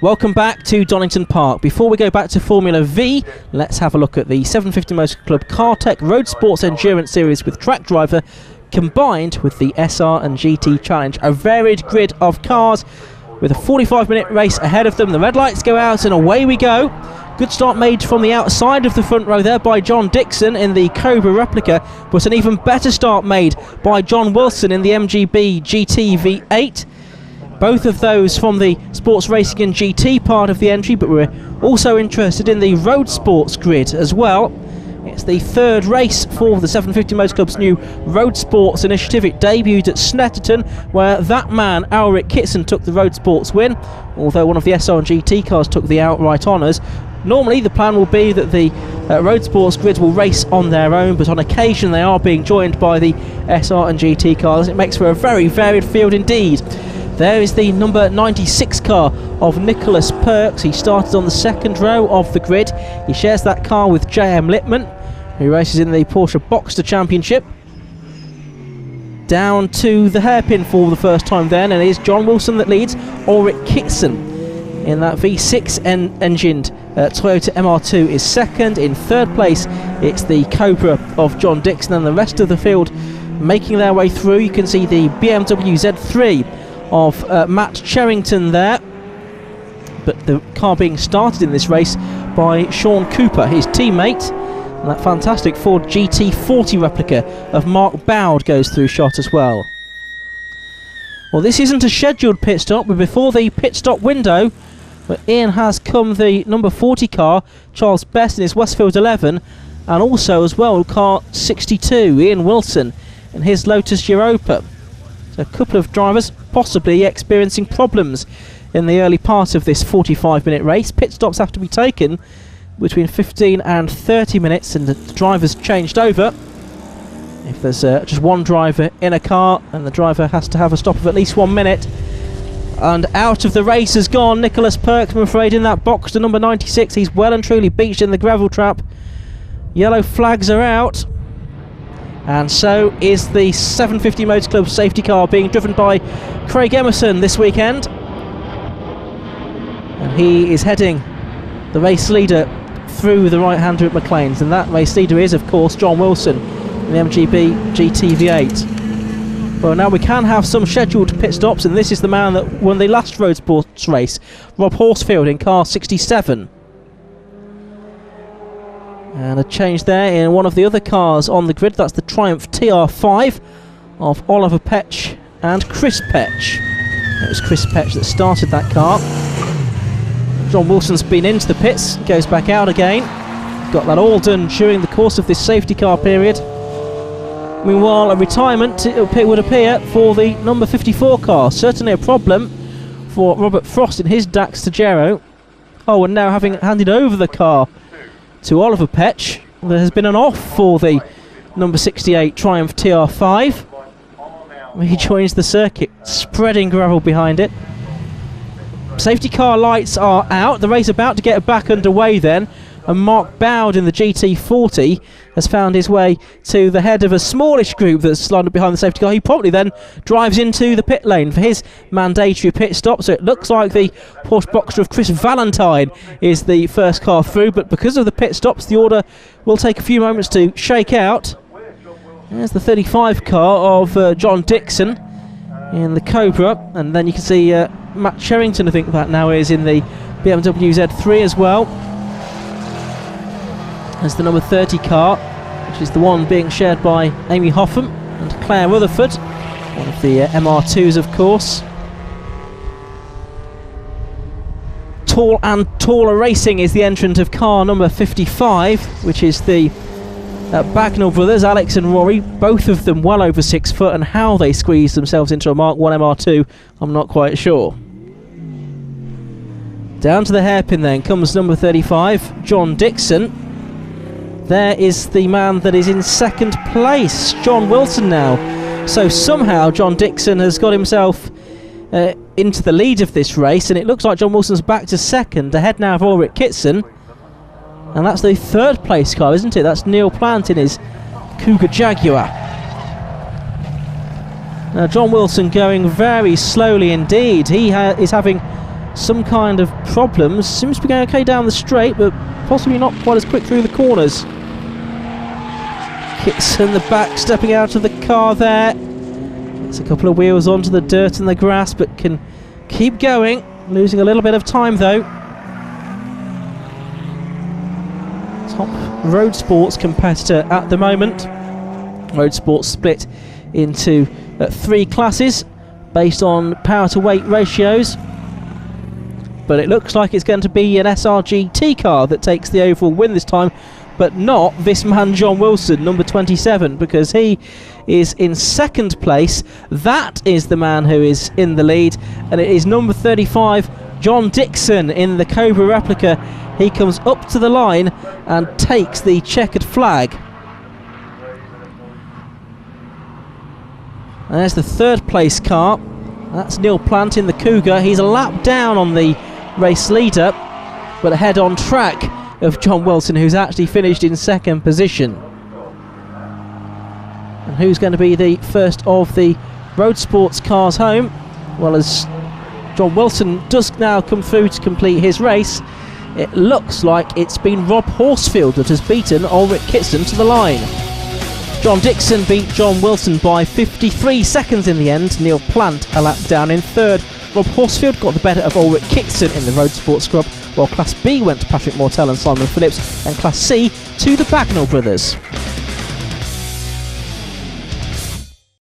Welcome back to Donington Park. Before we go back to Formula V, let's have a look at the 750 Motor Club Cartech Roadsports Endurance Series with Track Driver combined with the SR and GT Challenge. A varied grid of cars with a 45-minute race ahead of them. The red lights go out and away we go. Good start made from the outside of the front row there by John Dixon in the Cobra replica, but an even better start made by John Wilson in the MGB GT V8. Both of those from the sports racing and GT part of the entry, but we're also interested in the Roadsports grid as well. It's the third race for the 750 Motor Club's new Roadsports initiative. It debuted at Snetterton, where that man, Ulrich Kitson, took the Roadsports win, although one of the SR and GT cars took the outright honours. Normally the plan will be that the Roadsports grids will race on their own, but on occasion they are being joined by the SR and GT cars. It makes for a very varied field indeed. There is the number 96 car of Nicholas Perks. He started on the second row of the grid. He shares that car with J.M. Littman, who races in the Porsche Boxster Championship. Down to the hairpin for the first time then, and it is John Wilson that leads. Ulrich Kitson in that V6 engined Toyota MR2 is second. In third place it's the Cobra of John Dixon, and the rest of the field making their way through. You can see the BMW Z3 of Matt Cherrington there, but the car being started in this race by Sean Cooper, his teammate, and that fantastic Ford GT40 replica of Mark Bowd goes through shot as well. Well, this isn't a scheduled pit stop, but before the pit stop window, but Ian has come the number 40 car, Charles Best in his Westfield 11, and also as well car 62, Ian Wilson in his Lotus Europa. A couple of drivers possibly experiencing problems in the early part of this 45-minute race. Pit stops have to be taken between 15 and 30 minutes, and the drivers changed over. If there's just one driver in a car, and the driver has to have a stop of at least 1 minute. And out of the race has gone Nicholas Perks, I'm afraid, in that box to number 96. He's well and truly beached in the gravel trap. Yellow flags are out. And so is the 750 Motor Club safety car being driven by Craig Emerson this weekend. And he is heading the race leader through the right-hander at McLean's. And that race leader is, of course, John Wilson in the MGB GT V8. Well, now we can have some scheduled pit stops, and this is the man that won the last Roadsports race, Rob Horsfield in car 67. And a change there in one of the other cars on the grid. That's the Triumph TR5 of Oliver Petch and Chris Petch. It was Chris Petch that started that car. John Wilson's been into the pits, goes back out again. Got that all done during the course of this safety car period. Meanwhile, a retirement it would appear for the number 54 car. Certainly a problem for Robert Frost in his Dax Tagero. Oh, and now having handed over the car to Oliver Petch, there has been an off for the number 68 Triumph TR5. He joins the circuit, spreading gravel behind it. Safety car lights are out. The race about to get back underway then, and Mark Bowd in the GT40 has found his way to the head of a smallish group that's lined up behind the safety car. He probably then drives into the pit lane for his mandatory pit stop, so it looks like the Porsche Boxster of Chris Valentine is the first car through, but because of the pit stops the order will take a few moments to shake out. There's the 35 car of John Dixon in the Cobra, and then you can see Matt Cherrington, I think that now is, in the BMW Z3 as well. There's the number 30 car, which is the one being shared by Amy Hoffam and Claire Rutherford, one of the MR2s of course. Tall and Taller Racing is the entrant of car number 55, which is the Bagnall brothers, Alex and Rory, both of them well over 6 foot, and how they squeeze themselves into a Mark 1 MR2, I'm not quite sure. Down to the hairpin then comes number 35, John Dixon. There is the man that is in second place, John Wilson now. So somehow John Dixon has got himself into the lead of this race, and it looks like John Wilson's back to second, ahead now of Ulrich Kitson. And that's the third place car, isn't it? That's Neil Plant in his Cougar Jaguar. Now John Wilson going very slowly indeed. He is having some kind of problems. Seems to be going okay down the straight, but possibly not quite as quick through the corners. Kitson, the back, stepping out of the car there. Gets a couple of wheels onto the dirt and the grass, but can keep going. Losing a little bit of time though. Top Roadsports competitor at the moment. Roadsports split into 3 classes based on power to weight ratios, but it looks like it's going to be an SRGT car that takes the overall win this time, but not this man John Wilson, number 27, because he is in second place. That is the man who is in the lead, and it is number 35 John Dixon in the Cobra replica. He comes up to the line and takes the checkered flag. And there's the third place car. That's Neil Plant in the Cougar. He's a lap down on the race leader, but ahead on track of John Wilson, who's actually finished in second position. And who's going to be the first of the Roadsports cars home? Well, as John Wilson does now come through to complete his race, it looks like it's been Rob Horsfield that has beaten Ulrich Kitson to the line. John Dixon beat John Wilson by 53 seconds in the end. Neil Plant a lap down in third. Rob Horsfield got the better of Ulrich Kitson in the Roadsports Club, while Class B went to Patrick Mortel and Simon Phillips, and Class C to the Bagnall brothers.